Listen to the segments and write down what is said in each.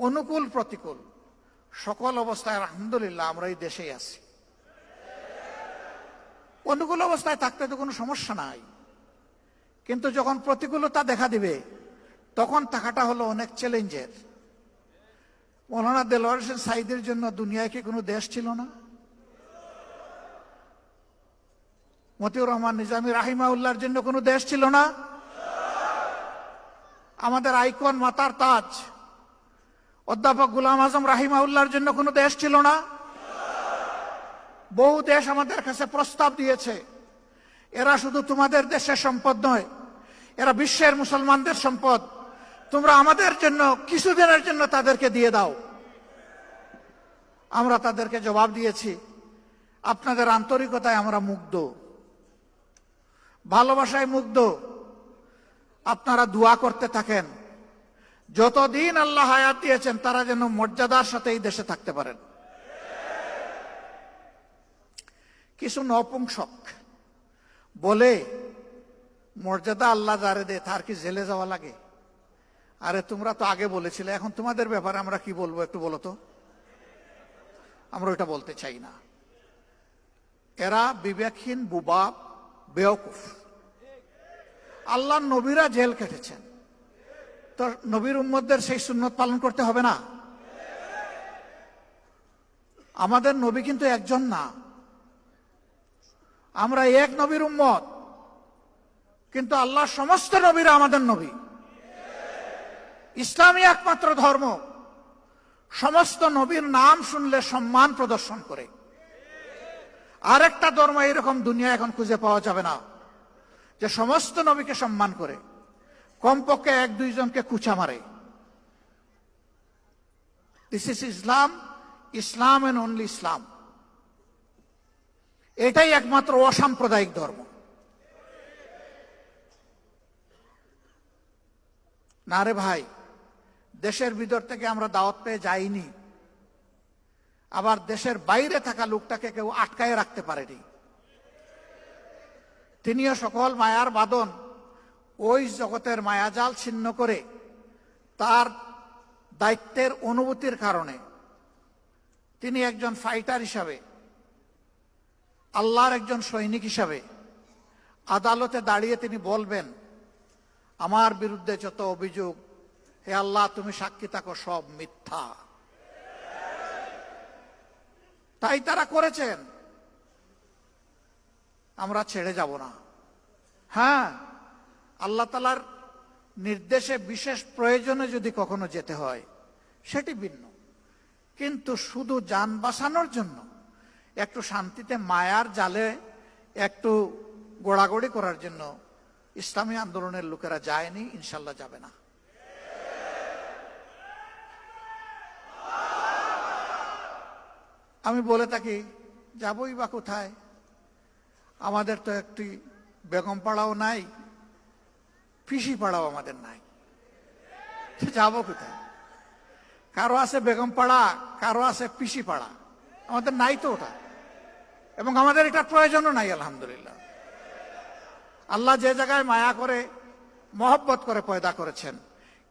অনুকূল প্রতিকূল সকল অবস্থায় আলহামদুলিল্লাহ আমরা এই দেশেই আছি। অনুকূল অবস্থায় থাকতে তো কোনো সমস্যা নাই, কিন্তু যখন প্রতিকূলতা দেখা দিবে তখন থাকাটা হলো অনেক চ্যালেঞ্জের। মৌলানা দেলোয়ার হোসেন সাঈদীর জন্য দুনিয়ায় কি কোনো দেশ ছিল না? মতিউর রহমান নিজামী রাহিমাহুল্লাহর জন্য কোনো দেশ ছিল না? আমাদের আইকন মাতার তাজ অধ্যাপক গোলাম আজম রাহিমাহুল্লাহর জন্য কোনো দেশ ছিল না? বহু দেশ আমাদের কাছে প্রস্তাব দিয়েছে, এরা শুধু তোমাদের দেশের সম্পদ নয়, এরা বিশ্বের মুসলমানদের সম্পদ, তোমরা আমাদের জন্য কিছুদিনের জন্য তাদেরকে দিয়ে দাও। আমরা তাদেরকে জবাব দিয়েছি, আপনাদের আন্তরিকতায় আমরা মুগ্ধ, ভালোবাসায় মুগ্ধ। আপনারা দোয়া করতে থাকেন, যতদিন আল্লাহ হায়াত দিয়েছেন তারা যেন মর্যাদার সাথে এই দেশে থাকতে পারেন। কিছু নপুংসক বলে মর্যাদা আল্লাহ যারে দে তার কি জেলে যাওয়া লাগে? আরে তোমরা তো আগে বলেছিলে, এখন তোমাদের ব্যাপারে আমরা কি বলবো একটু বলো তো। আমরা ওইটা বলতে চাই না। এরা বিবেকহীন, বুবা, বেওকুফ। আল্লাহর নবীরা জেল কেটেছেন, তো নবীর উম্মতদের সেই সুন্নত পালন করতে হবে না? আমাদের নবী কিন্তু একজন না, আমরা এক নবীর উম্মত, কিন্তু আল্লাহর সমস্ত নবীরা আমাদের নবী। ইসলামই একমাত্র ধর্ম সমস্ত নবীর নাম শুনলে সম্মান প্রদর্শন করে। আরেকটা ধর্ম এরকম দুনিয়া এখন খুঁজে পাওয়া যাবে না যে সমস্ত নবীকে সম্মান করে, কমপক্ষে এক দুইজনকে কুচা মারে। This is Islam, Islam and only Islam. এটাই একমাত্র অসাম্প্রদায়িক ধর্ম। না রে ভাই, দেশের ভিতর থেকে আমরা দাওয়াত পেয়ে যাইনি, আবার দেশের বাইরে থাকা লোকটাকে কেউ আটকায় রাখতে পারেনি। তিনিও সকল মায়ার বাঁধন ওই জগতের মায়াজাল ছিন্ন করে তার দায়িত্বের অনুভূতির কারণে তিনি একজন ফাইটার হিসাবে, আল্লাহর একজন সৈনিক হিসাবে আদালতে দাঁড়িয়ে তিনি বলবেন, আমার বিরুদ্ধে যত অভিযোগ, হে আল্লাহ তুমি সাক্ষী থাকো, সব মিথ্যা। তাই তারা করেছেন, আমরা ছেড়ে যাব না। হ্যাঁ, আল্লাহ তাআলার নির্দেশে বিশেষ প্রয়োজনে যদি কখনো যেতে হয় সেটি ভিন্ন, কিন্তু শুধু জান বাঁচানোর জন্য একটু শান্তিতে মায়ার জালে একটু গোড়াগড়ি করার জন্য ইসলামী আন্দোলনের লোকেরা যায়নি, ইনশাল্লাহ যাবে না। আমি বলে থাকি, যাবই বা কোথায়? আমাদের তো একটি বেগম পাড়াও নাই, পিসি পাড়াও আমাদের নাই, যাব কোথায়? কারো আছে বেগম পাড়া, কারো আছে পিসি পাড়া, আমাদের নাই তো ওটা, এবং আমাদের এটা প্রয়োজনও নাই। আলহামদুলিল্লাহ, আল্লাহ যে জায়গায় মায়া করে, মহব্বত করে পয়দা করেছেন,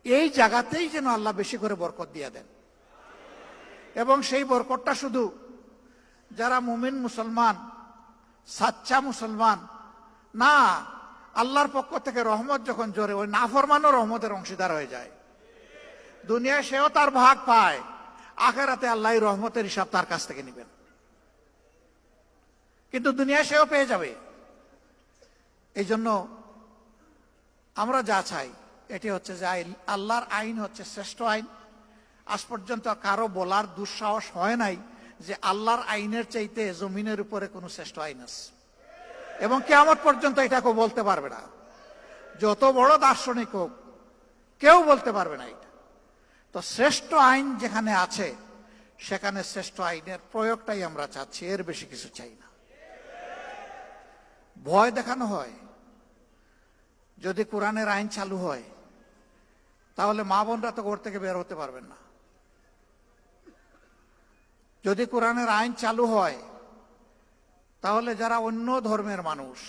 এই জায়গাতেই যেন আল্লাহ বেশি করে বরকত দিয়ে দেন, এবং সেই বরকতটা শুধু যারা মুমিন মুসলমান, সাচ্চা মুসলমান না, আল্লাহর পক্ষ থেকে রহমত যখন জোরে, ওই নাফরমানও রহমতের অংশীদার হয়ে যায়। দুনিয়ায় সেও তার ভাগ পায়, আখেরাতে আল্লাহ রহমতের হিসাব তার কাছ থেকে নেবেন, কিন্তু দুনিয়ায় সেও পেয়ে যাবে। এই জন্য আমরা যা চাই এটি হচ্ছে যে আল্লাহর আইন হচ্ছে শ্রেষ্ঠ আইন। আজ পর্যন্ত কারো বলার দুঃসাহস হয় নাই যে আল্লাহর আইনের চাইতে জমিনের উপরে কোনো শ্রেষ্ঠ আইন আছে, এবং কিয়ামত পর্যন্ত এটা কেউ বলতে পারবে না। যত বড় দার্শনিক হোক, কেউ বলতে পারবে না এটা। তো শ্রেষ্ঠ আইন যেখানে আছে সেখানে শ্রেষ্ঠ আইনের প্রয়োগটাই আমরা চাচ্ছি, এর বেশি কিছু চাই না। ভয় দেখানো হয়, যদি কোরআনের আইন চালু হয় তাহলে মা বোনরা তো ঘর থেকে বের হতে পারবেন না। যদি কোরআনের আইন চালু হয় তাহলে যারা অন্য ধর্মের মানুষ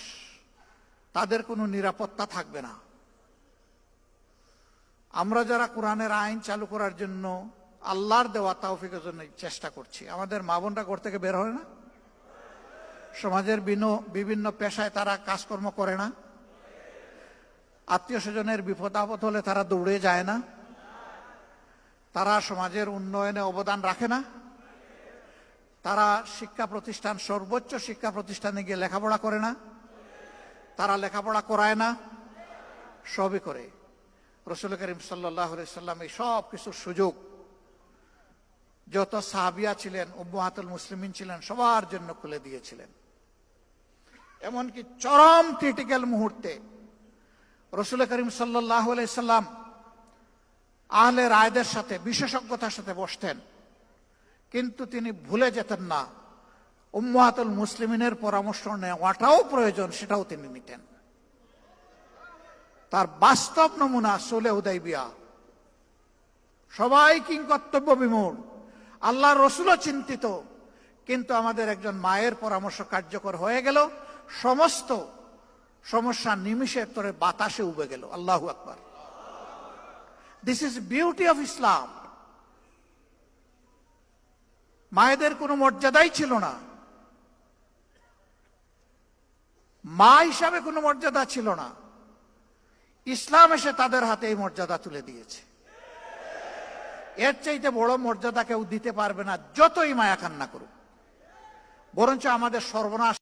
তাদের কোনো নিরাপত্তা থাকবে না। আমরা যারা কোরআনের আইন চালু করার জন্য আল্লাহর দেওয়া তৌফিকের জন্য চেষ্টা করছি। আমাদের মা বোনরা ঘর থেকে বের হয় না, সমাজের বিভিন্ন পেশায় তারা কাজকর্ম করে না, আত্মীয় স্বজনের বিপদ আপদ হলে তারা দৌড়ে যায় না, তারা সমাজের উন্নয়নে অবদান রাখে না, তারা শিক্ষা প্রতিষ্ঠান, সর্বোচ্চ শিক্ষা প্রতিষ্ঠানে গিয়ে লেখাপড়া করে না, তারা লেখাপড়া করায় না, সবই করে। রাসূল করিম সাল্লাল্লাহু আলাইহি সাল্লাম এই সব কিছুর সুযোগ যত সাহাবিয়া ছিলেন, উম্মাহাতুল মুসলিমিন ছিলেন, সবার জন্য খুলে দিয়েছিলেন। এমনকি চরম ক্রিটিক্যাল মুহূর্তে রাসূল করিম সাল্লাল্লাহু আলাইহি সাল্লাম আহলে রায়দের সাথে বিশেষজ্ঞতার সাথে বসতেন, কিন্তু তিনি ভুলে যেতেন না উম্মাহাতুল মুসলিমিনের পরামর্শ নেওয়াটাও প্রয়োজন, সেটাও তিনি নিতেন। তার বাস্তব নমুনা সুলহে হুদাইবিয়া। সবাই কিংকর্তব্য বিমূঢ়, আল্লাহর রাসূলও চিন্তিত, কিন্তু আমাদের একজন মায়ের পরামর্শ কার্যকর হয়ে গেল, সমস্ত সমস্যা নিমিষের তরে বাতাসে উবে গেল। আল্লাহু আকবার। This is beauty of Islam. মায়েদের কোনো মর্যাদাই ছিল না, মা হিসাবে কোনো মর্যাদা ছিল না। ইসলাম এসে তাদের হাতে এই মর্যাদা তুলে দিয়েছে। এর চাইতে বড় মর্যাদা কেউ দিতে পারবে না, যতই মায়া কান্না করুক। বরঞ্চ আমাদের সর্বনাশ